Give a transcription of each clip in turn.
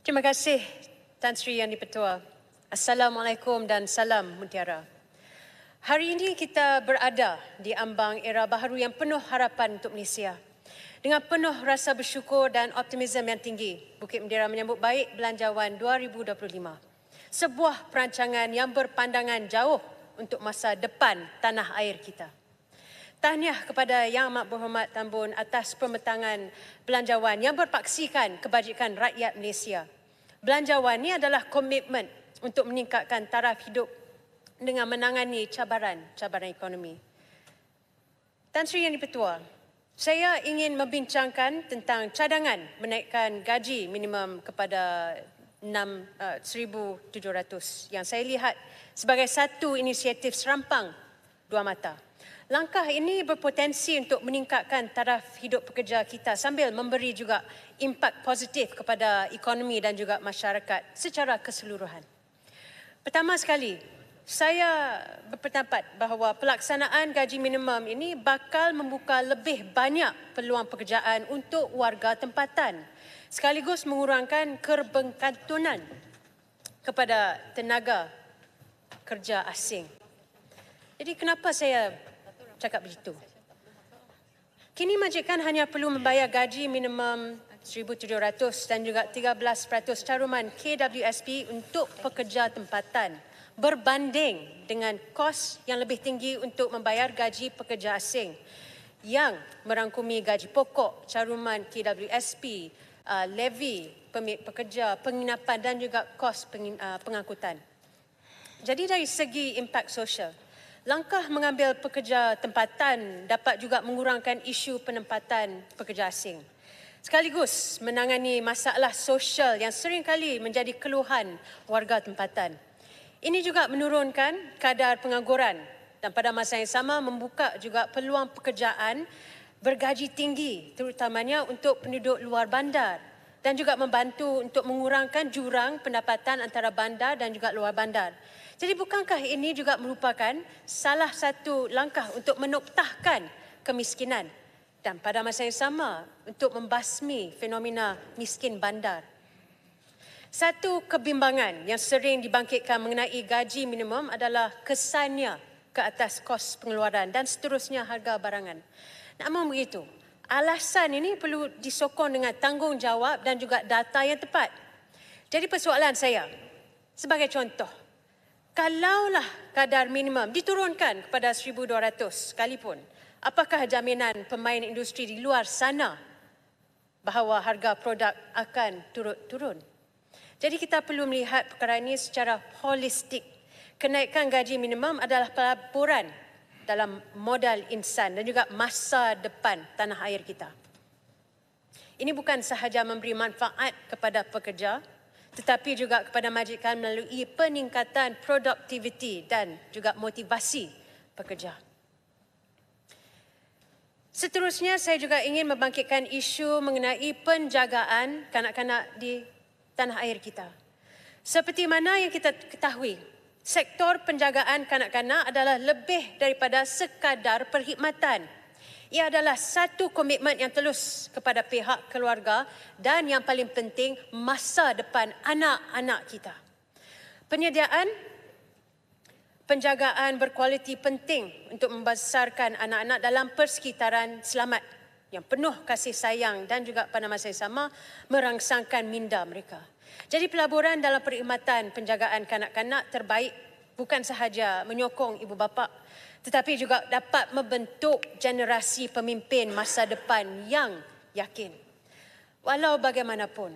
Terima kasih Tan Sri Yang di-Pertua. Assalamualaikum dan salam mutiara. Hari ini kita berada di ambang era baharu yang penuh harapan untuk Malaysia. Dengan penuh rasa bersyukur dan optimisme yang tinggi, Bukit Medira menyambut baik Belanjawan 2025. Sebuah perancangan yang berpandangan jauh untuk masa depan tanah air kita. Tahniah kepada Yang Amat Berhormat Tan Bun atas pembentangan Belanjawan yang berpaksikan kebajikan rakyat Malaysia. Belanjawan ini adalah komitmen untuk meningkatkan taraf hidup dengan menangani cabaran-cabaran ekonomi. Tan Sri Yang di-Pertua, saya ingin membincangkan tentang cadangan menaikkan gaji minimum kepada 1,700 yang saya lihat sebagai satu inisiatif serampang dua mata. Langkah ini berpotensi untuk meningkatkan taraf hidup pekerja kita sambil memberi juga impak positif kepada ekonomi dan juga masyarakat secara keseluruhan. Pertama sekali, saya berpendapat bahawa pelaksanaan gaji minimum ini bakal membuka lebih banyak peluang pekerjaan untuk warga tempatan sekaligus mengurangkan kebergantungan kepada tenaga kerja asing. Jadi kenapa saya cakap begitu? Kini majikan hanya perlu membayar gaji minimum 1,700 dan juga 13% caruman KWSP untuk pekerja tempatan berbanding dengan kos yang lebih tinggi untuk membayar gaji pekerja asing yang merangkumi gaji pokok, caruman KWSP, levy permit pekerja, penginapan dan juga kos pengangkutan. Jadi dari segi impak sosial, langkah mengambil pekerja tempatan dapat juga mengurangkan isu penempatan pekerja asing. Sekaligus menangani masalah sosial yang seringkali menjadi keluhan warga tempatan. Ini juga menurunkan kadar pengangguran dan pada masa yang sama membuka juga peluang pekerjaan bergaji tinggi terutamanya untuk penduduk luar bandar dan juga membantu untuk mengurangkan jurang pendapatan antara bandar dan juga luar bandar. Jadi bukankah ini juga merupakan salah satu langkah untuk menoktahkan kemiskinan dan pada masa yang sama untuk membasmi fenomena miskin bandar? Satu kebimbangan yang sering dibangkitkan mengenai gaji minimum adalah kesannya ke atas kos pengeluaran dan seterusnya harga barangan. Namun begitu, alasan ini perlu disokong dengan tanggungjawab dan juga data yang tepat. Jadi persoalan saya, sebagai contoh, kalaulah kadar minimum diturunkan kepada 1,200 sekalipun, apakah jaminan pemain industri di luar sana bahawa harga produk akan turun? Jadi kita perlu melihat perkara ini secara holistik. Kenaikan gaji minimum adalah pelaburan dalam modal insan dan juga masa depan tanah air kita. Ini bukan sahaja memberi manfaat kepada pekerja, tetapi juga kepada majikan melalui peningkatan produktiviti dan juga motivasi pekerja. Seterusnya, saya juga ingin membangkitkan isu mengenai penjagaan kanak-kanak di tanah air kita. Seperti mana yang kita ketahui, sektor penjagaan kanak-kanak adalah lebih daripada sekadar perkhidmatan. Ia adalah satu komitmen yang telus kepada pihak keluarga dan yang paling penting masa depan anak-anak kita. Penyediaan penjagaan berkualiti penting untuk membesarkan anak-anak dalam persekitaran selamat yang penuh kasih sayang dan juga pada masa yang sama merangsangkan minda mereka. Jadi pelaburan dalam perkhidmatan penjagaan kanak-kanak terbaik bukan sahaja menyokong ibu bapa, tetapi juga dapat membentuk generasi pemimpin masa depan yang yakin. Walau bagaimanapun,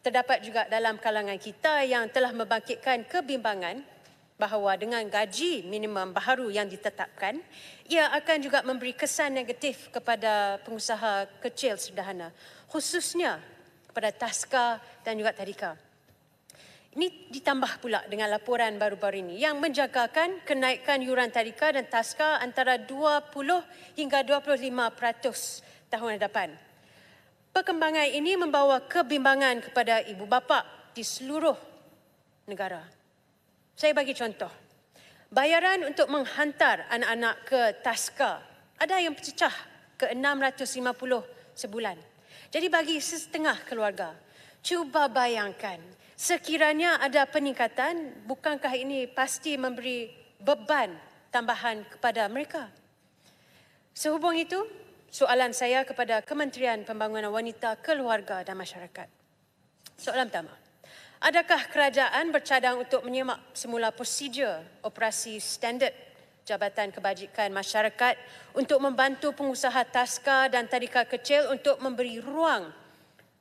terdapat juga dalam kalangan kita yang telah membangkitkan kebimbangan bahawa dengan gaji minimum baharu yang ditetapkan, ia akan juga memberi kesan negatif kepada pengusaha kecil sederhana, khususnya kepada taska dan juga tadika. Ini ditambah pula dengan laporan baru-baru ini yang menjangkakan kenaikan yuran tadika dan taska antara 20 hingga 25% tahun hadapan. Perkembangan ini membawa kebimbangan kepada ibu bapa di seluruh negara. Saya bagi contoh. Bayaran untuk menghantar anak-anak ke taska ada yang pecah ke 650 sebulan. Jadi bagi setengah keluarga, Cuba bayangkan, sekiranya ada peningkatan, bukankah ini pasti memberi beban tambahan kepada mereka? Sehubung itu, soalan saya kepada Kementerian Pembangunan Wanita, Keluarga dan Masyarakat. Soalan pertama, adakah kerajaan bercadang untuk menyemak semula prosedur operasi standard Jabatan Kebajikan Masyarakat untuk membantu pengusaha taska dan tadika kecil untuk memberi ruang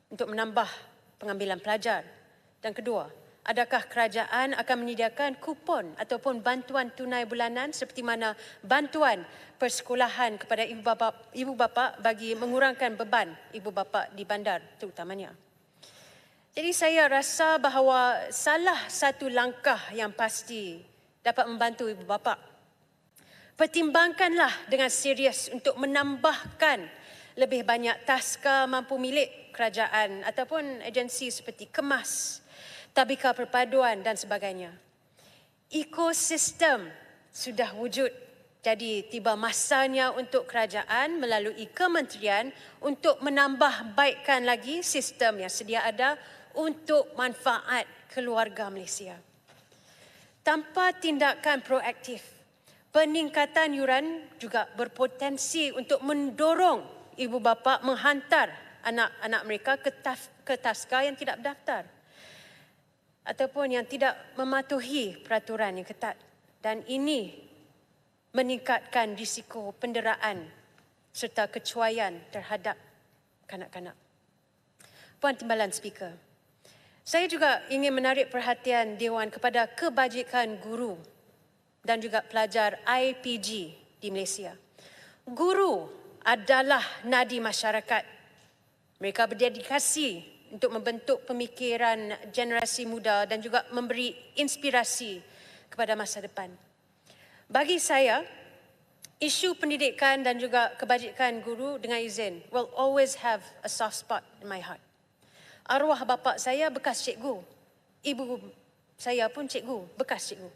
untuk menambah pengambilan pelajar? Dan kedua, adakah kerajaan akan menyediakan kupon ataupun bantuan tunai bulanan seperti mana bantuan persekolahan kepada ibu bapa bagi mengurangkan beban ibu bapa di bandar terutamanya? Jadi saya rasa bahawa salah satu langkah yang pasti dapat membantu ibu bapa. Pertimbangkanlah dengan serius untuk menambahkan lebih banyak taska mampu milik kerajaan ataupun agensi seperti Kemas, Tabika Perpaduan dan sebagainya. Ekosistem sudah wujud, jadi tiba masanya untuk kerajaan melalui kementerian untuk menambah baikkan lagi sistem yang sedia ada untuk manfaat keluarga Malaysia. Tanpa tindakan proaktif, peningkatan yuran juga berpotensi untuk mendorong ibu bapa menghantar anak-anak mereka ke taska yang tidak berdaftar ataupun yang tidak mematuhi peraturan yang ketat, dan ini meningkatkan risiko penderaan serta kecuaian terhadap kanak-kanak. Puan Timbalan Speaker, saya juga ingin menarik perhatian Dewan kepada kebajikan guru dan juga pelajar IPG di Malaysia. Guru adalah nadi masyarakat. Mereka berdedikasi untuk membentuk pemikiran generasi muda dan juga memberi inspirasi kepada masa depan. Bagi saya, isu pendidikan dan juga kebajikan guru, dengan izin, will always have a soft spot in my heart. Arwah bapa saya bekas cikgu. Ibu saya pun cikgu, bekas cikgu.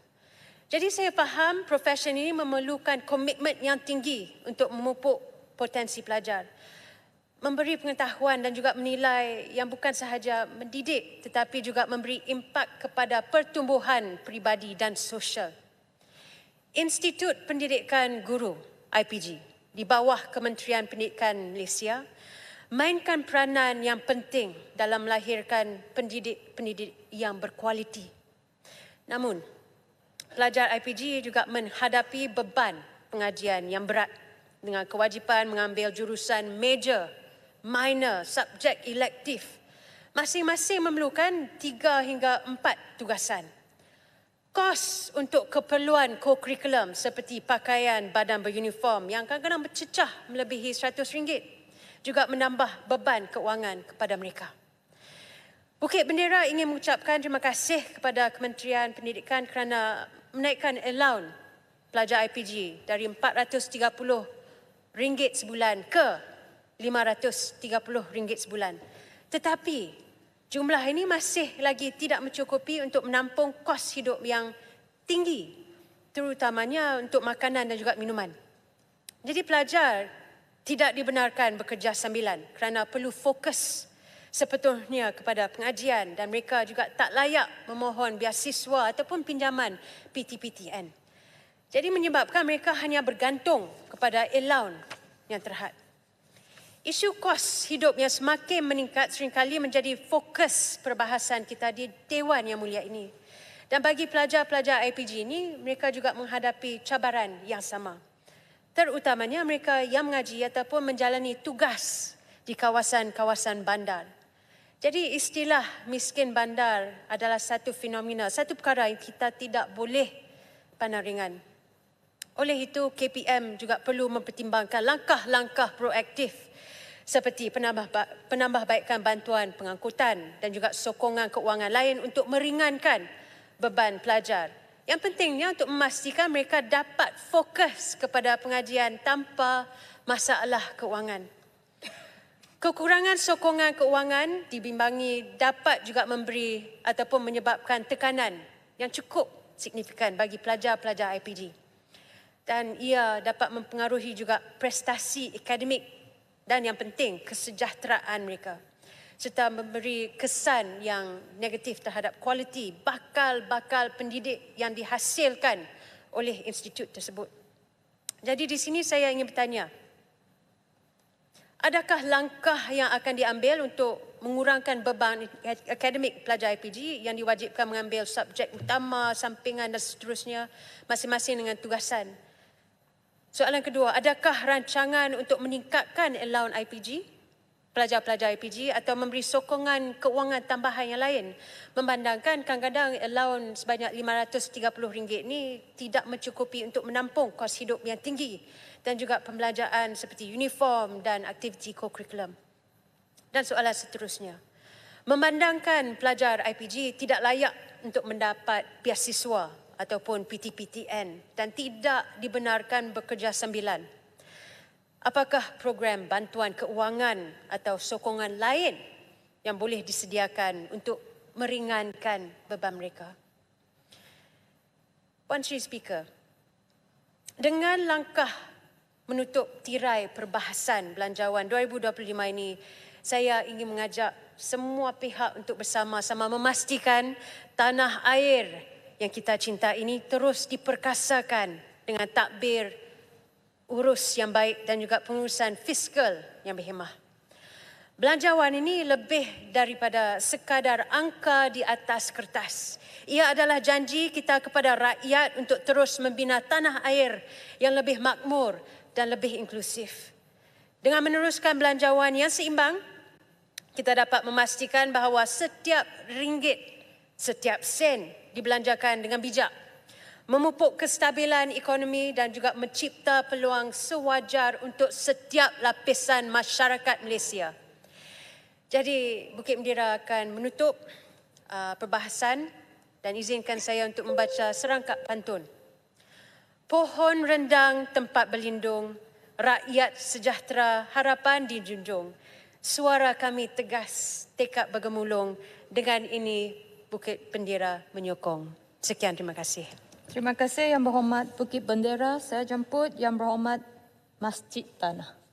Jadi saya faham profesi ini memerlukan komitmen yang tinggi untuk memupuk potensi pelajar, memberi pengetahuan dan juga menilai yang bukan sahaja mendidik tetapi juga memberi impak kepada pertumbuhan peribadi dan sosial. Institut Pendidikan Guru IPG di bawah Kementerian Pendidikan Malaysia mainkan peranan yang penting dalam melahirkan pendidik-pendidik yang berkualiti. Namun, pelajar IPG juga menghadapi beban pengajian yang berat dengan kewajipan mengambil jurusan major, minor, subjek elektif. Masing-masing memerlukan 3 hingga 4 tugasan. Kos untuk keperluan co-curriculum seperti pakaian badan beruniform yang kadang-kadang bercecah melebihi RM100 juga menambah beban keuangan kepada mereka. Bukit Bendera ingin mengucapkan terima kasih kepada Kementerian Pendidikan kerana menaikkan allowance pelajar IPG dari RM430 sebulan ke RM530 sebulan. Tetapi jumlah ini masih lagi tidak mencukupi untuk menampung kos hidup yang tinggi, terutamanya untuk makanan dan juga minuman. Jadi pelajar tidak dibenarkan bekerja sambilan kerana perlu fokus sepenuhnya kepada pengajian dan mereka juga tak layak memohon beasiswa ataupun pinjaman PTPTN. Jadi menyebabkan mereka hanya bergantung kepada allowance yang terhad. Isu kos hidup yang semakin meningkat seringkali menjadi fokus perbahasan kita di Dewan Yang Mulia ini. Dan bagi pelajar-pelajar IPG ini, mereka juga menghadapi cabaran yang sama. Terutamanya mereka yang mengaji ataupun menjalani tugas di kawasan-kawasan bandar. Jadi istilah miskin bandar adalah satu fenomena, satu perkara yang kita tidak boleh pandang ringan. Oleh itu, KPM juga perlu mempertimbangkan langkah-langkah proaktif seperti penambahbaikan bantuan pengangkutan dan juga sokongan keuangan lain untuk meringankan beban pelajar. Yang pentingnya untuk memastikan mereka dapat fokus kepada pengajian tanpa masalah keuangan. Kekurangan sokongan keuangan dibimbangi dapat juga memberi ataupun menyebabkan tekanan yang cukup signifikan bagi pelajar-pelajar IPG. Dan ia dapat mempengaruhi juga prestasi akademik dan yang penting kesejahteraan mereka. serta memberi kesan yang negatif terhadap kualiti bakal-bakal pendidik yang dihasilkan oleh institut tersebut. Jadi di sini saya ingin bertanya, adakah langkah yang akan diambil untuk mengurangkan beban akademik pelajar IPG yang diwajibkan mengambil subjek utama, sampingan dan seterusnya masing-masing dengan tugasan? Soalan kedua, adakah rancangan untuk meningkatkan allowance IPG, pelajar-pelajar IPG atau memberi sokongan keuangan tambahan yang lain? Memandangkan kadang-kadang allowance sebanyak RM530 ni tidak mencukupi untuk menampung kos hidup yang tinggi dan juga pembelajaran seperti uniform dan aktiviti co-curriculum. Dan soalan seterusnya, memandangkan pelajar IPG tidak layak untuk mendapat beasiswa ataupun PTPTN dan tidak dibenarkan bekerja sambilan, apakah program bantuan keuangan atau sokongan lain yang boleh disediakan untuk meringankan beban mereka? Puan Sri Speaker, dengan langkah menutup tirai perbahasan Belanjawan 2025 ini, saya ingin mengajak semua pihak untuk bersama-sama memastikan tanah air yang kita cinta ini terus diperkasakan dengan takbir urus yang baik dan juga pengurusan fiskal yang berhemah. Belanjawan ini lebih daripada sekadar angka di atas kertas. Ia adalah janji kita kepada rakyat untuk terus membina tanah air yang lebih makmur dan lebih inklusif. Dengan meneruskan belanjawan yang seimbang, kita dapat memastikan bahawa setiap ringgit, setiap sen dibelanjakan dengan bijak, memupuk kestabilan ekonomi dan juga mencipta peluang sewajar untuk setiap lapisan masyarakat Malaysia. Jadi Bukit Bendera akan menutup perbahasan dan izinkan saya untuk membaca serangkap pantun. Pohon rendang tempat berlindung, rakyat sejahtera harapan dijunjung. Suara kami tegas, tekad bergemulung. Dengan ini Bukit Bendera menyokong. Sekian, terima kasih. Terima kasih Yang Berhormat Bukit Bendera. Saya jemput Yang Berhormat Masjid Tanah.